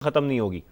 खत्म नहीं होगी।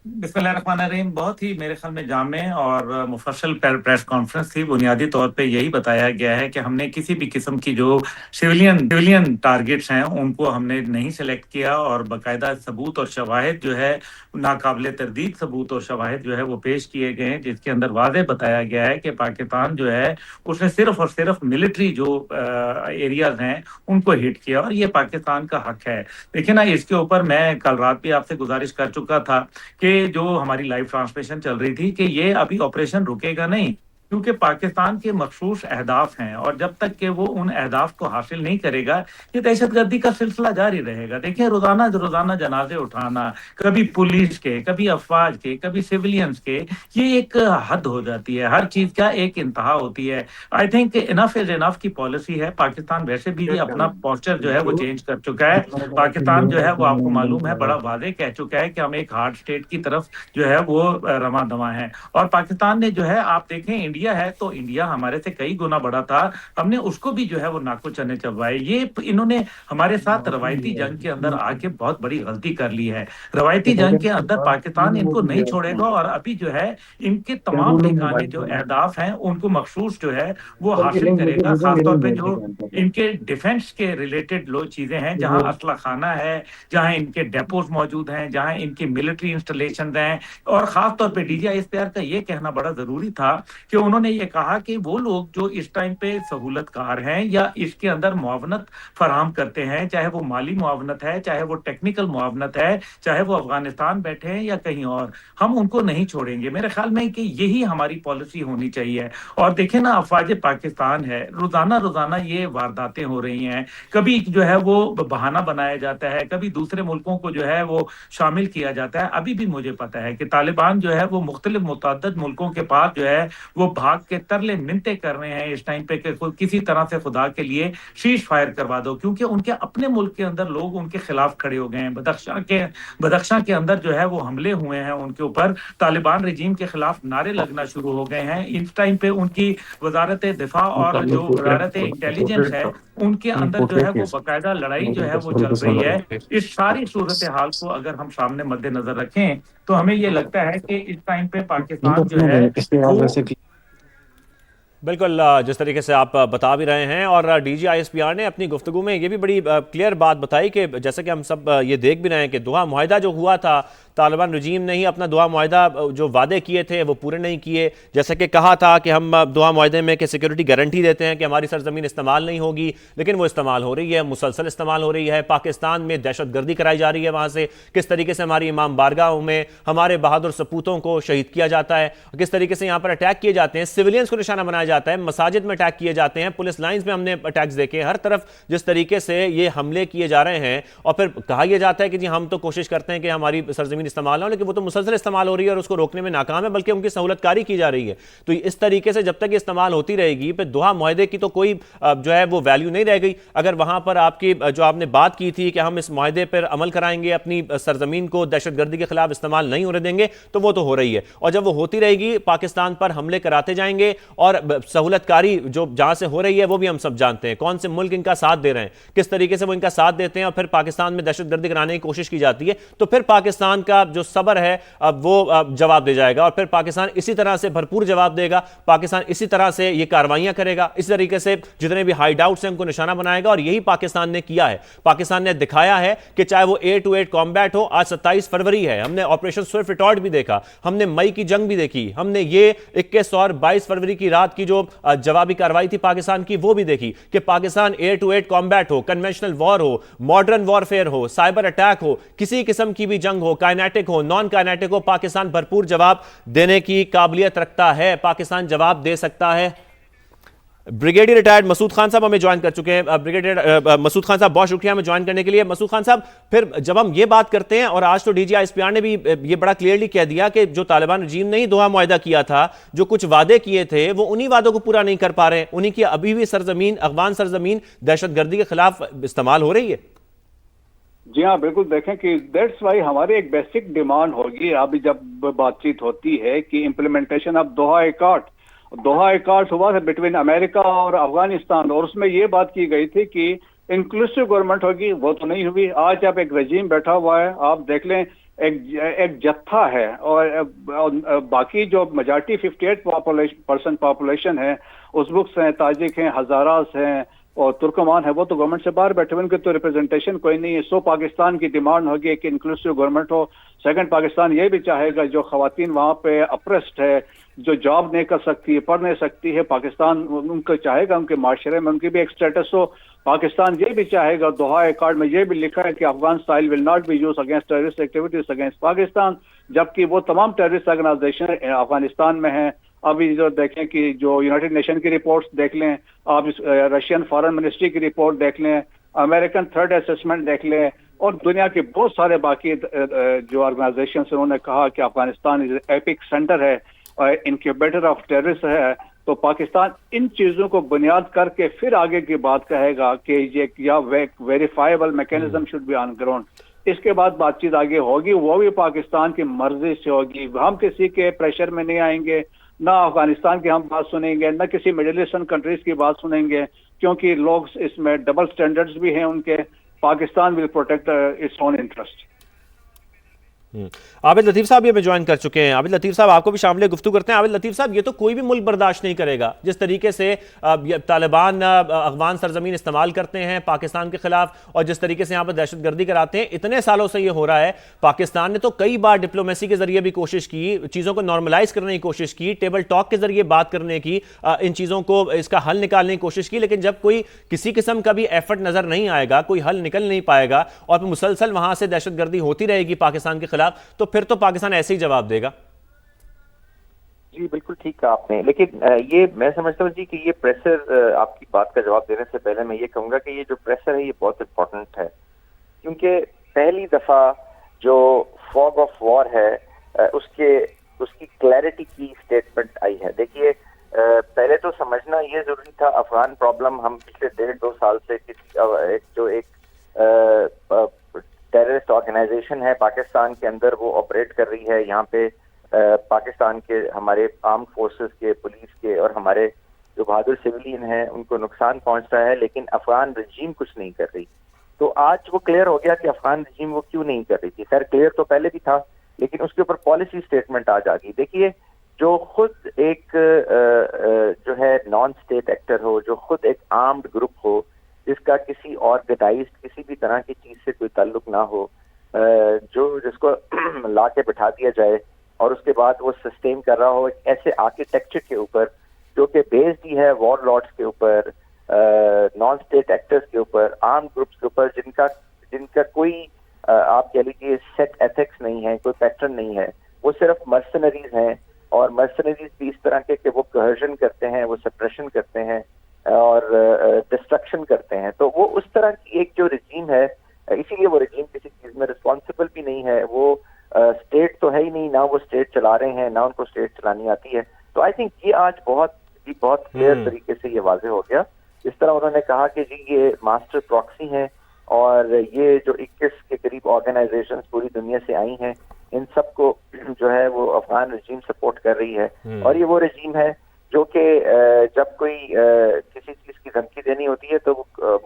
बिस्मिल्लाहिर्रहमानिर्रहीम। बहुत ही मेरे ख्याल में जामे और मुफस्सल प्रेस कॉन्फ्रेंस थी। बुनियादी तौर पे यही बताया गया है कि हमने किसी भी किस्म की जो सिविलियन टारगेट्स हैं उनको हमने नहीं सेलेक्ट किया, और बाकायदा सबूत और शवाहिद जो है, नाकाबिले तरदीद सबूत और शवाहिद जो है वो पेश किए गए हैं, जिसके अंदर वाज़ेह बताया गया है कि पाकिस्तान जो है उसने सिर्फ और सिर्फ मिलिट्री जो एरियाज हैं उनको हिट किया, और ये पाकिस्तान का हक है। देखिए ना, इसके ऊपर मैं कल रात भी आपसे गुजारिश कर चुका था कि जो हमारी लाइव ट्रांसमिशन चल रही थी कि ये अभी ऑपरेशन रुकेगा नहीं, क्योंकि पाकिस्तान के मखसूस अहदाफ हैं, और जब तक कि वो उन अहदाफ को हासिल नहीं करेगा ये दहशतगर्दी का सिलसिला जारी रहेगा। देखिए, रोजाना रोजाना जनाजे उठाना, कभी पुलिस के, कभी अफवाज के, कभी सिविलियंस के, ये एक हद हो जाती है। हर चीज का एक इंतहा होती है। I think enough is enough की पॉलिसी है। पाकिस्तान वैसे भी अपना पोस्चर जो है वो चेंज कर चुका है। पाकिस्तान जो है वो आपको मालूम है बड़ा वादे कह चुका है कि हम एक हार्ड स्टेट की तरफ जो है वो रमा दमा है। और पाकिस्तान ने जो है, आप देखें, इंडिया है तो इंडिया हमारे से कई गुना बड़ा था, हमने उसको भी जो है वो नाको चने चबवाए। ये इन्होंने हमारे साथ रवायती जंग के अंदर आके बहुत बड़ी गलती कर ली है। रवायती जंग के अंदर पाकिस्तान इनको नहीं छोड़ेगा, और अभी जो है इनके तमाम ठिकाने जो अहदाफ हैं उनको मखसूस जो है वो हासिल करेगा। खासतौर पे जो इनके डिफेंस के रिलेटेड लो चीजें हैं, जहां असला खाना है, जहां इनके डेपोज मौजूद हैं, जहां इनकी मिलिट्री इंस्टॉलेशन हैं। और खास तौर पे DGI का ये कहना बड़ा जरूरी था कि उन्होंने ये कहा कि वो लोग जो इस टाइम पे सहूलतकार हैं या इसके अंदर मुआवनत फराहम करते हैं, चाहे वो माली मुआवनत है, चाहे वो टेक्निकल मुआवनत है, चाहे वो अफगानिस्तान बैठे हैं या कहीं और, हम उनको नहीं छोड़ेंगे। मेरे ख्याल में कि यही हमारी पॉलिसी होनी चाहिए। और देखें ना, अफवाज पाकिस्तान है, रोजाना रोजाना ये वारदातें हो रही हैं। कभी जो है वो बहाना बनाया जाता है, कभी दूसरे मुल्कों को जो है वो शामिल किया जाता है। अभी भी मुझे पता है कि तालिबान जो है वो मुख्तलिफ मुतअद्दिद मुल्कों के पास जो है वो भाग के तरले मिन्नतें कर रहे हैं इस टाइम पे कि किसी तरह से खुदा के लिए शीश फायर करवा दो, क्योंकि उनके अपने मुल्क के अंदर लोग उनके खिलाफ खड़े हो गए हैं। बदख्शां के अंदर जो है वो हमले हुए हैं उनके ऊपर, तालिबान रजीम के खिलाफ नारे लगना शुरू हो गए हैं। इस टाइम पे उनकी वजारत दिफा और जो वजारत इंटेलिजेंस है उनके अंदर जो है वो बाकायदा लड़ाई जो है वो चल रही है। इस सारी सूरत हाल को अगर हम सामने मद्देनजर रखें तो हमें ये लगता है कि इस टाइम पे पाकिस्तान जो है वो बिल्कुल, जिस तरीके से आप बता भी रहे हैं, और DGISPR ने अपनी गुफ्तगू में ये भी बड़ी क्लियर बात बताई कि जैसे कि हम सब ये देख भी रहे हैं कि दोहा मुआहिदा जो हुआ था, तालिबान रजीम ने ही अपना दोहा मुआहिदा जो वादे किए थे वो पूरे नहीं किए। जैसे कि कहा था कि हम दोहा मुआहिदे में कि सिक्योरिटी गारंटी देते हैं कि हमारी सरजमीन इस्तेमाल नहीं होगी, लेकिन वो इस्तेमाल हो रही है, मुसलसल इस्तेमाल हो रही है। पाकिस्तान में दहशत गर्दी कराई जा रही है, वहाँ से किस तरीके से हमारी इमाम बारगाहों में हमारे बहादुर सपूतों को शहीद किया जाता है, किस तरीके से यहाँ पर अटैक किए जाते हैं, सिविलियंस को निशाना बनाया जाता है, मसाजिद में अटैक किए जाते हैं, पुलिस लाइंस में हमने अटैक्स देखे, हर तरफ जिस तरीके से ये हमले किए जा रहे हैं। और फिर कहा यह जाता है कि जी हम तो कोशिश करते हैं कि हमारी सरजमीन इस्तेमाल हो, लेकिन वो तो मुसलसल इस्तेमाल हो रही है और उसको रोकने में नाकाम है, बल्कि उनकी सहूलतकारी की जा रही है। तो इस तरीके से जब तक ये इस्तेमाल होती रहेगी, फिर दोहा मुआहिदे की तो कोई जो है वो वैल्यू नहीं रह गई। अगर वहां पर आपकी जो आपने बात की थी कि हम इस मुआहिदे पर अमल कराएंगे, अपनी सरजमीन को दहशतगर्दी के खिलाफ इस्तेमाल नहीं होने देंगे, तो वो तो हो रही है। और जब वो होती रहेगी, पाकिस्तान पर हमले कराते जाएंगे, और सहूलतकारी जो जहां से हो रही है वो भी हम सब जानते हैं, कौन से मुल्क इनका साथ दे रहे हैं, किस तरीके से वो इनका साथ देते हैं, और फिर पाकिस्तान में दहशतगर्दी कराने की कोशिश की जाती है। तो फिर पाकिस्तान का जो सबर है अब वो जवाब दे जाएगा, और फिर पाकिस्तान इसी तरह से भरपूर जवाब देगा। पाकिस्तान इसी तरह से ये कार्रवाइयां करेगा, इसी तरीके से जितने भी हाइड आउट्स हैं उनको निशाना बनाएगा। और यही पाकिस्तान ने किया है। पाकिस्तान ने दिखाया है कि चाहे वो 8-8 कॉम्बैट हो, आज 27 फरवरी है, हमने ऑपरेशन स्विफ्ट रिटॉर्ट भी देखा, हमने मई की जंग भी देखी, हमने ये 21 और 22 फरवरी की रात की जो जवाबी कार्रवाई थी पाकिस्तान की वो भी देखी कि पाकिस्तान 8-8 कॉम्बैट हो, कन्वेंशनल वॉर हो, मॉडर्न वॉरफेयर हो, साइबर अटैक हो, किसी किस्म की भी जंग हो, काइनेटिक हो, नॉन काइनेटिक हो, पाकिस्तान भरपूर जवाब देने की काबिलियत रखता है। पाकिस्तान जवाब दे सकता है। ब्रिगेडियर रिटायर्ड मसूद खान साहब हमें ज्वाइन कर चुके हैं। ब्रिगेडियर मसूद खान साहब, बहुत शुक्रिया हमें ज्वाइन करने के लिए। मसूद खान साहब, फिर जब हम ये बात करते हैं, और आज तो DGISPR ने भी ये बड़ा क्लियरली कह दिया कि जो तालिबान रजीम ने ही दोहा मुआहिदा किया था, जो कुछ वादे किए थे वो उन्हीं वादों को पूरा नहीं कर पा रहे हैं, उन्हीं की अभी भी सरजमीन, अफगान सरजमीन दहशतगर्दी के खिलाफ इस्तेमाल हो रही है। जी हाँ, बिल्कुल। देखें कि दैट्स वाई हमारी एक बेसिक डिमांड होगी अभी जब बातचीत होती है कि इम्प्लीमेंटेशन ऑफ दोहा एकॉर्ड हुआ था बिटवीन अमेरिका और अफगानिस्तान, और उसमें ये बात की गई थी कि इंक्लूसिव गवर्नमेंट होगी, वो तो नहीं हुई। आज अब एक रजीम बैठा हुआ है, आप देख लें, एक जत्था है, और बाकी जो मेजॉरिटी 58% पॉपुलेशन है, उज़्बेक्स हैं, ताजिक हैं, हज़ारास हैं और तुर्कमान है, वो तो गवर्नमेंट से बाहर बैठे हुए, उनके तो रिप्रेजेंटेशन कोई नहीं है। सो पाकिस्तान की डिमांड होगी कि इंक्लूसिव गवर्नमेंट हो। सेकंड, पाकिस्तान ये भी चाहेगा जो खवातीन वहाँ पे अप्रेस्ड है, जो जॉब नहीं कर सकती है, पढ़ नहीं सकती है, पाकिस्तान उनको चाहेगा उनके माशरे में उनकी भी एक स्टेटस हो। पाकिस्तान ये भी चाहेगा, दोहा अकॉर्ड में ये भी लिखा है कि Afghan style will not be use against terrorist activities against Pakistan, जबकि वो तमाम टेररिस्ट ऑर्गेनाइजेशन अफगानिस्तान में हैं। अभी जो देखें कि जो यूनाइटेड नेशन की रिपोर्ट्स देख लें, आप रशियन फॉरेन मिनिस्ट्री की रिपोर्ट देख लें, अमेरिकन थर्ड असेसमेंट देख लें, और दुनिया के बहुत सारे बाकी जो ऑर्गेनाइजेशन उन्होंने कहा कि अफगानिस्तान इज एपिक सेंटर है, इनक्यूबेटर ऑफ टेररिस्ट है। तो पाकिस्तान इन चीजों को बुनियाद करके फिर आगे की बात कहेगा कि ये या verifiable mechanism should be on ground. इसके बाद बातचीत आगे होगी, वो भी पाकिस्तान की मर्जी से होगी। हम किसी के प्रेशर में नहीं आएंगे, ना अफगानिस्तान की हम बात सुनेंगे, ना किसी मिडिल ईस्टर्न कंट्रीज की बात सुनेंगे, क्योंकि लोग इसमें डबल स्टैंडर्ड्स भी हैं उनके। Pakistan will protect its own interest. Abid Latif साहब ये में ज्वाइन कर चुके हैं। आबिद लतीफ़ साहब आपको भी शामिल गुफ्तगू करते हैं। आबिद लतीफ़ साहब, ये तो कोई भी मुल्क बर्दाश्त नहीं करेगा जिस तरीके से तालिबान अफगान सरजमीन इस्तेमाल करते हैं पाकिस्तान के खिलाफ, और जिस तरीके से यहाँ पर दहशतगर्दी कराते हैं। इतने सालों से ये हो रहा है। पाकिस्तान ने तो कई बार डिप्लोमेसी के जरिए भी कोशिश की, चीज़ों को नॉर्मलाइज करने की कोशिश की, टेबल टॉक के जरिए बात करने की, इन चीज़ों को इसका हल निकालने की कोशिश की, लेकिन जब कोई किसी किस्म का भी एफर्ट नजर नहीं आएगा, कोई हल निकल नहीं पाएगा और मुसलसल वहां से दहशतगर्दी होती रहेगी पाकिस्तान के खिलाफ, तो फिर तो पाकिस्तान ऐसे ही जवाब देगा। जी बिल्कुल ठीक कहा आपने, लेकिन ये मैं समझता हूँ जी कि ये प्रेशर, आपकी बात का जवाब देने से पहले मैं ये कहूँगा कि ये जो प्रेशर है ये बहुत इम्पोर्टेंट है, क्योंकि पहली दफ़ा जो फॉग ऑफ वॉर है उसकी क्लैरिटी की स्टेटमेंट आई है। देखिए, पहले तो समझना ये जरूरी था, अफगान प्रॉब्लम हम पिछले 1.5-2 साल से एक टेररिस्ट ऑर्गेनाइजेशन है पाकिस्तान के अंदर, वो ऑपरेट कर रही है। यहाँ पे पाकिस्तान के हमारे आर्म फोर्सेस के, पुलिस के और हमारे जो बहादुर सिविलियन हैं उनको नुकसान पहुंच रहा है, लेकिन अफगान रजीम कुछ नहीं कर रही। तो आज वो क्लियर हो गया कि अफगान रजीम वो क्यों नहीं कर रही थी। खैर क्लियर तो पहले भी था, लेकिन उसके ऊपर पॉलिसी स्टेटमेंट आज आ गई। देखिए, जो खुद एक जो है नॉन स्टेट एक्टर हो, जो खुद एक आर्म्ड ग्रुप हो, जिसका किसी ऑर्गेनाइज्ड किसी भी तरह की चीज से कोई ताल्लुक ना हो, जिसको ला के बिठा दिया जाए और उसके बाद वो सस्टेन कर रहा हो एक ऐसे आर्किटेक्चर के ऊपर जो कि बेस्ड ही है वॉर लॉर्ड्स के ऊपर, नॉन स्टेट एक्टर्स के ऊपर, आर्म ग्रुप्स के ऊपर, जिनका कोई आप कह लीजिए सेट एथिक्स नहीं है, कोई पैटर्न नहीं है, वो सिर्फ मर्सनरीज हैं। और मर्सनरीज भी इस तरह के कि वो कन्वर्जन करते हैं, वो सप्रेशन करते हैं और डिस्ट्रक्शन करते हैं। तो वो उस तरह की एक जो रजीम है, इसीलिए वो रजीम किसी चीज में रिस्पॉन्सिबल भी नहीं है। वो स्टेट तो है ही नहीं, ना वो स्टेट चला रहे हैं, ना उनको स्टेट चलानी आती है। तो आई थिंक ये आज बहुत क्लियर तरीके से ये वाजे हो गया। इस तरह उन्होंने कहा कि जी ये मास्टर प्रॉक्सी हैं और ये जो 21 के करीब ऑर्गेनाइजेशंस पूरी दुनिया से आई हैं, इन सबको जो है वो अफगान रजीम सपोर्ट कर रही है। और ये वो रजीम है जो कि जब कोई किसी चीज की धमकी देनी होती है तो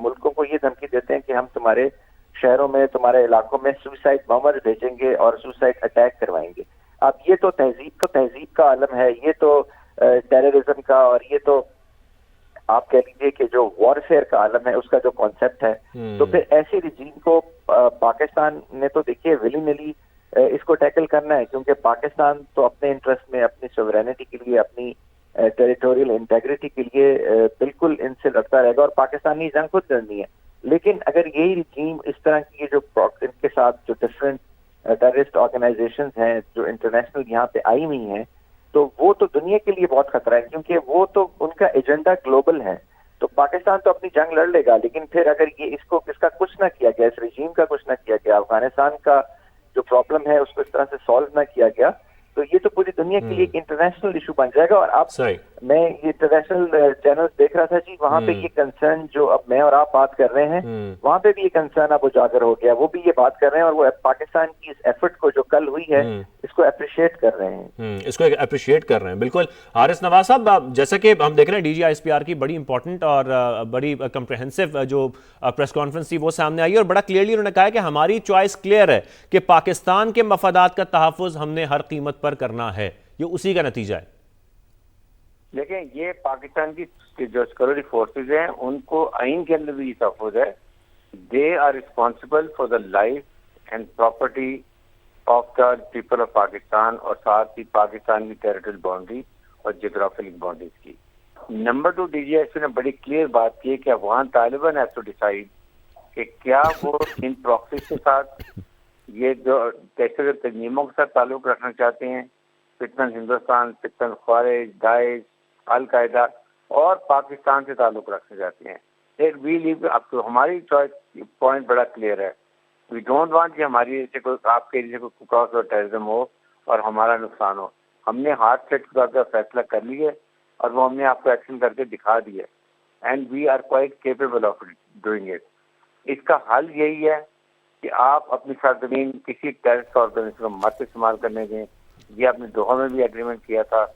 मुल्कों को ये धमकी देते हैं कि हम तुम्हारे शहरों में, तुम्हारे इलाकों में सुसाइड बॉम्बर भेजेंगे और सुसाइड अटैक करवाएंगे। अब ये तो तहजीब का आलम है, ये तो टेररिज्म का, और ये तो आप कह लीजिए कि जो वॉरफेयर का आलम है उसका जो कॉन्सेप्ट है। तो फिर ऐसे रिजीम को पाकिस्तान ने तो देखिए विली-निली इसको टैकल करना है, क्योंकि पाकिस्तान तो अपने इंटरेस्ट में, अपनी सोवरेनिटी के लिए, अपनी टेरिटोरियल इंटेग्रिटी के लिए बिल्कुल इनसे लड़ता रहेगा और पाकिस्तानी जंग खुद लड़नी है। लेकिन अगर यही रिजीम इस तरह की जो इनके साथ जो डिफरेंट टेररिस्ट ऑर्गेनाइजेशंस हैं जो इंटरनेशनल यहाँ पे आई हुई हैं, तो वो तो दुनिया के लिए बहुत खतरा है, क्योंकि वो तो उनका एजेंडा ग्लोबल है। तो पाकिस्तान तो अपनी जंग लड़ लेगा, लेकिन फिर अगर ये इसका कुछ ना किया गया, इस रिजीम का कुछ ना किया गया, अफगानिस्तान का जो प्रॉब्लम है उसको इस तरह से सॉल्व ना किया गया, تو یہ تو پوری دنیا کے لیے ایک انٹرنیشنل ایشو بن جائے گا. اور اب صحیح میں یہ انٹرنیشنل چینل دیکھ رہا تھا جی, وہاں پہ یہ کنسرن جو اب میں اور آپ بات کر رہے ہیں, وہاں پہ بھی یہ کنسرن اب اجاگر ہو گیا, وہ بھی یہ بات کر رہے ہیں, اور وہ پاکستان کی اس ایفرٹ کو جو کل ہوئی ہے اس کو اپریشیٹ کر رہے ہیں, اس کو اپریشیٹ کر رہے ہیں. بالکل حارث نواز صاحب, جیسا کہ ہم دیکھ رہے ہیں D G I S P R کی بڑی امپورٹنٹ اور بڑی کمپریہنسو جو پریس کانفرنس تھی وہ سامنے آئی, اور بڑا کلیئرلی انہوں نے کہا کہ ہماری چوائس کلیئر ہے کہ پاکستان کے مفادات کا تحفظ ہم نے ہر قیمت پر کرنا ہے. یہ اسی کا نتیجہ ہے. دیکھیں, یہ پاکستان کی جو سیکورٹی فورسز ہیں ان کو آئین کے اندر بھی یہ تحفظ ہے. They are responsible for the life and property of the people of Pakistan, اور ساتھ ہی پاکستان کی ٹیریٹریل باؤنڈری اور جغرافیکل باؤنڈریز کی. Number 2, D G S P نے بڑی کلیئر بات کی کہ افغان طالبان ہیز ٹو ڈیسائیڈ کہ کیا وہ ان پراکسیز کے ساتھ یہ جو دہشت تنظیموں کے ساتھ تعلق رکھنا چاہتے ہیں, فتنہ ہندوستان, فتنہ خوارج, داعش, القاعدہ, اور پاکستان سے تعلق رکھنا چاہتے ہیں. وی لیو اب تو ہماری چوائس پوائنٹ بڑا کلیئر ہے. وی ڈونٹ وانٹ کہ ہماری ایسے کوئی آپ کے ایریے کوئی کراس اور ٹیررزم ہو اور ہمارا نقصان ہو. ہم نے ہارڈ سیٹ کے طور پہ فیصلہ کر لیے اور وہ ہم نے آپ کو ایکشن کر کے دکھا دیا, and we are quite capable of doing it. اس کا حل یہی ہے کہ آپ اپنی سرزمین کسی ٹیررسٹ آرگنائزیشن کو مت استعمال کرنے دیں. یہ آپ نے دوحہ میں بھی ایگریمنٹ کیا تھا,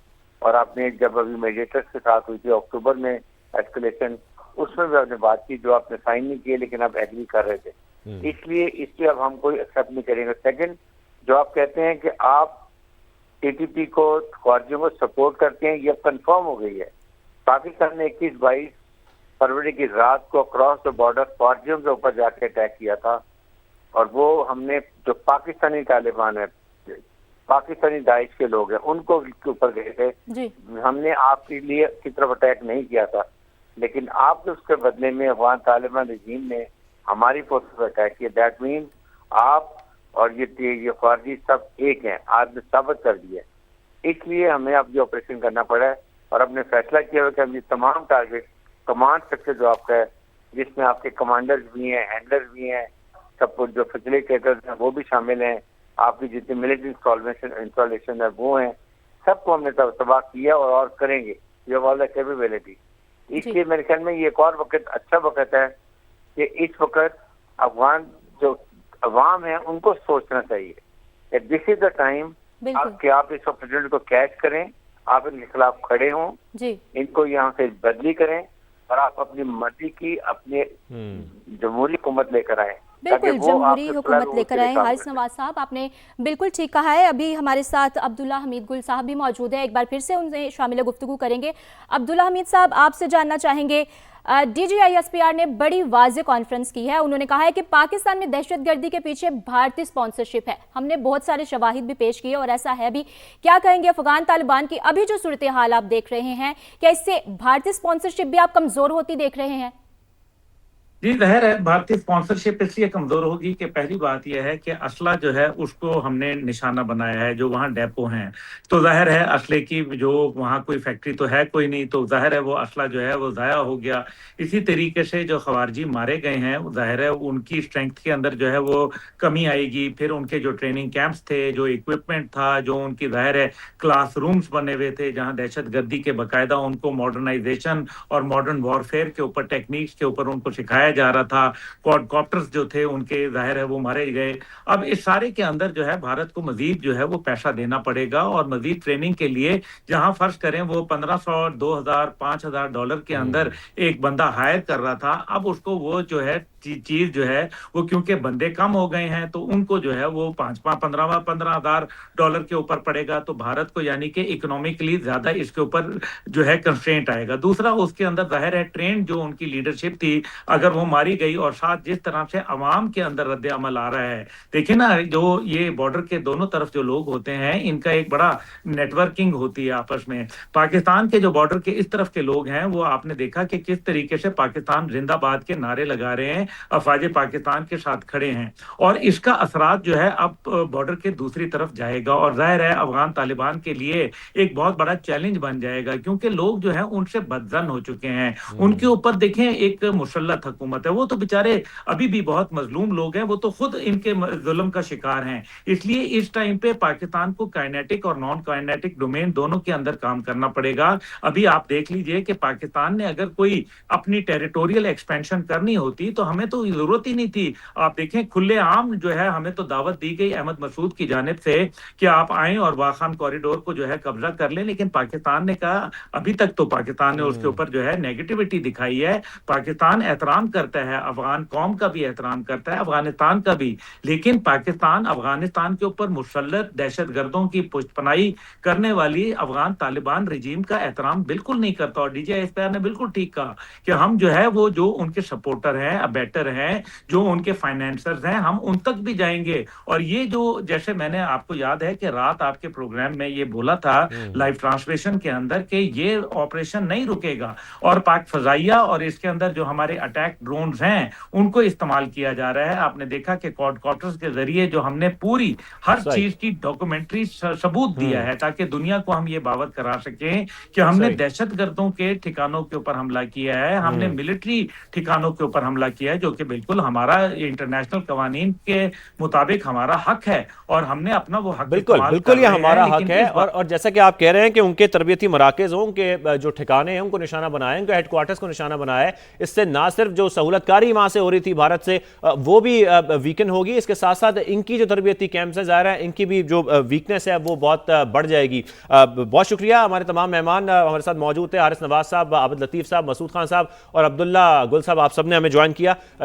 اور آپ نے جب ابھی میڈیٹرز کے ساتھ ہوئی تھی اکتوبر میں ایسکلیشن, اس میں بھی آپ نے بات کی جو آپ نے سائن نہیں کیے لیکن آپ ایگری کر رہے تھے. اس لیے اس پہ اب ہم کوئی ایکسیپٹ نہیں کریں گے. سیکنڈ, جو آپ کہتے ہیں کہ آپ ٹی ٹی پی کو, خارجیوں کو سپورٹ کرتے ہیں, یہ کنفرم ہو گئی ہے. پاکستان نے 21-22 فروری کی رات کو اکراس دا بارڈر خارجیوں کے اوپر جا کے اٹیک کیا تھا, اور وہ ہم نے جو پاکستانی طالبان ہے, پاکستانی داعش کے لوگ ہیں, ان کو اوپر گئے تھے. ہم نے آپ کے لیے کی طرف اٹیک نہیں کیا تھا, لیکن آپ کے اس کے بدلے میں افغان طالبان رجیم نے ہماری فورسز پر اٹیک کیا. دیٹ مین آپ اور یہ خارجی سب ایک ہیں, آج نے ثابت کر دیا. اس لیے ہمیں اب یہ آپریشن کرنا پڑا ہے, اور ہم نے فیصلہ کیا ہوا کہ ہم یہ تمام ٹارگیٹ کمانڈ سیکٹر جو آپ کا ہے, جس میں آپ کے کمانڈرز بھی ہیں, ہینڈلرز بھی ہیں, سب جو فیسیلیٹیٹرز ہیں وہ بھی شامل ہیں, آپ کی جتنے ملٹری انسٹالیشن ہے وہ ہیں, سب کو ہم نے تباہ کیا اور کریں گے. یہ والا کیپیبلٹی. اس لیے میرے خیال میں یہ ایک اور وقت, اچھا وقت ہے کہ اس وقت افغان جو عوام ہیں ان کو سوچنا چاہیے کہ دس از دا ٹائم کہ آپ اس اپرچونٹی کو کیچ کریں, آپ ان کے خلاف کھڑے ہوں, ان کو یہاں سے بدلی کریں, اور آپ اپنی مرضی کی اپنے جمہوری حکومت لے کر آئیں. بالکل جمہوری حکومت لے کر آئے. حارث نواز صاحب, آپ نے بالکل ٹھیک کہا ہے. ابھی ہمارے ساتھ عبداللہ حمید گل صاحب بھی موجود ہیں, ایک بار پھر سے ان سے شامل گفتگو کریں گے. عبداللہ حمید صاحب, آپ سے جاننا چاہیں گے, D G I S P R نے بڑی واضح کانفرنس کی ہے. انہوں نے کہا ہے کہ پاکستان میں دہشت گردی کے پیچھے بھارتی اسپانسرشپ ہے. ہم نے بہت سارے شواہد بھی پیش کیے اور ایسا ہے بھی. کیا کہیں گے افغان طالبان کی ابھی جو صورتحال آپ دیکھ رہے ہیں, کیا اس سے بھارتی اسپانسرشپ بھی آپ کمزور ہوتی دیکھ رہے ہیں؟ جی ظاہر ہے بھارتی اسپانسرشپ اس لیے کمزور ہوگی کہ پہلی بات یہ ہے کہ اسلحہ جو ہے اس کو ہم نے نشانہ بنایا ہے. جو وہاں ڈیپو ہیں تو ظاہر ہے اسلحے کی جو وہاں کوئی فیکٹری تو ہے کوئی نہیں, تو ظاہر ہے وہ اسلحہ جو ہے وہ ضائع ہو گیا. اسی طریقے سے جو خوارجی مارے گئے ہیں ظاہر ہے ان کی اسٹرینتھ کے اندر جو ہے وہ کمی آئے گی. پھر ان کے جو ٹریننگ کیمپس تھے, جو اکوپمنٹ تھا, جو ان کی ظاہر ہے کلاس رومز بنے ہوئے تھے جہاں دہشت گردی کے باقاعدہ ان کو ماڈرنائزیشن اور ماڈرن وارفیئر کے اوپر ٹیکنیکس کے اوپر ان کو سکھایا جا رہا تھا. کوڈ کاپٹرز جو تھے ان کے ظاہر ہے وہ مارے گئے. اب اس سارے کے اندر جو ہے بھارت کو مزید جو ہے وہ پیسہ دینا پڑے گا, اور مزید ٹریننگ کے لیے جہاں فرض کریں وہ 1500 $2000 $5000 کے اندر ایک بندہ ہائر کر رہا تھا, اب اس کو وہ جو ہے چیز جو ہے وہ کیونکہ بندے کم ہو گئے ہیں تو ان کو جو ہے وہ $15,000 کے اوپر پڑے گا. تو بھارت کو یعنی کہ اکنامکلی زیادہ اس کے اوپر جو ہے کنسٹرینٹ آئے گا. دوسرا اس کے اندر ظاہر ہے ٹرین جو ان کی لیڈرشپ تھی اگر وہ ماری گئی, اور ساتھ جس طرح سے عوام کے اندر رد عمل آ رہا ہے, دیکھیں نا جو یہ بارڈر کے دونوں طرف جو لوگ ہوتے ہیں ان کا ایک بڑا نیٹ ورکنگ ہوتی ہے آپس میں. پاکستان کے جو بارڈر کے اس طرف کے لوگ ہیں وہ آپ نے دیکھا کہ کس طریقے سے پاکستان زندہ باد کے نعرے لگا رہے ہیں, افواج پاکستان کے ساتھ کھڑے ہیں، اور اس کا اثرات جو ہے اب بارڈر کے دوسری طرف جائے گا، اور ظاہر ہے افغان طالبان کے لیے ایک بہت بڑا چیلنج بن جائے گا، کیونکہ لوگ جو ہیں ان سے بدظن ہو چکے ہیں، ان کے اوپر دیکھیں ایک مسلط حکومت ہے، وہ تو بیچارے ابھی بھی بہت مظلوم لوگ ہیں، وہ تو خود ان کے ظلم کا شکار ہیں، اس لیے اس ٹائم پہ پاکستان کو کائنیٹک اور نان کائنیٹک ڈومین دونوں کے اندر کام کرنا پڑے گا۔ ابھی آپ دیکھ لیجئے کہ پاکستان نے اگر کوئی اپنی ٹیریٹوریل ایکسپینشن کرنی ہوتی تو ہمیں تو ضرورت ہی نہیں تھی، آپ دیکھیں کھلے عام جو ہے ہمیں تو دعوت دی گئی احمد مسعود کی جانب سے کہ آپ آئیں اور واخان کوریڈور کو جو ہے قبضہ کر لیں، لیکن پاکستان نے کہا، ابھی تک تو پاکستان نے اس کے اوپر جو ہے نیگیٹیوٹی دکھائی ہے۔ پاکستان احترام کرتا ہے، افغان قوم کا بھی احترام کرتا ہے، افغانستان کا بھی، لیکن پاکستان افغانستان کے اوپر مسلط دہشت گردوں کی پشت پناہی کرنے والی افغان طالبان رجیم کا احترام بالکل نہیں کرتا، اور D G S P R نے بالکل ٹھیک کہا کہ ہم جو ہے وہ جو ان کے سپورٹر ہیں، ابیٹر ہیں، جو ان کے فائنینسرز ہیں، ہم ان تک بھی جائیں گے۔ اور یہ جو جیسے میں نے آپ کو یاد ہے کہ رات آپ کے پروگرام میں یہ بولا تھا لائیو ٹرانسلیشن کے اندر کہ یہ آپریشن نہیں رکے گا، اور پاک فضائیہ اور اس کے اندر جو ہمارے اٹیک ڈرونز ہیں ان کو استعمال کیا جا رہا ہے۔ آپ نے دیکھا کہ کوڈ کوارٹرز کے ذریعے جو ہم نے پوری ہر چیز کی ڈاکومنٹری ثبوت دیا ہے تاکہ دنیا کو ہم یہ باور کرا سکیں کہ ہم نے دہشت گردوں کے ٹھکانوں کے اوپر حملہ کیا ہے، ہم نے ملٹری ٹھکانوں کے اوپر حملہ کیا ہے، جو کہ بالکل ہمارا انٹرنیشنل قوانین کے مطابق ہمارا حق ہے، اور ہم نے اپنا وہ حق بالکل یہ ہمارا حق ہے، اور جیسا کہ آپ کہہ رہے ہیں کہ ان کے تربیتی مراکز ہوں، ان کے جو ٹھکانے ہیں ان کو نشانہ بنائیں، ان کے ہیڈ کوارٹرز کو نشانہ بنائے، اس سے نہ صرف جو سہولت کاری وہاں سے ہو رہی تھی بھارت سے وہ بھی ویکن ہوگی، اس کے ساتھ ساتھ ان کی جو تربیتی کیمپس ہے ظاہر ہے ان کی بھی جو ویکنس ہے وہ بہت بڑھ جائے گی۔ بہت شکریہ، ہمارے تمام مہمان ہمارے ساتھ موجود تھے، حارث نواز صاحب، عابد لطیف صاحب، مسعود خان صاحب اور عبداللہ گل صاحب، آپ سب نے ہمیں جوائن کیا۔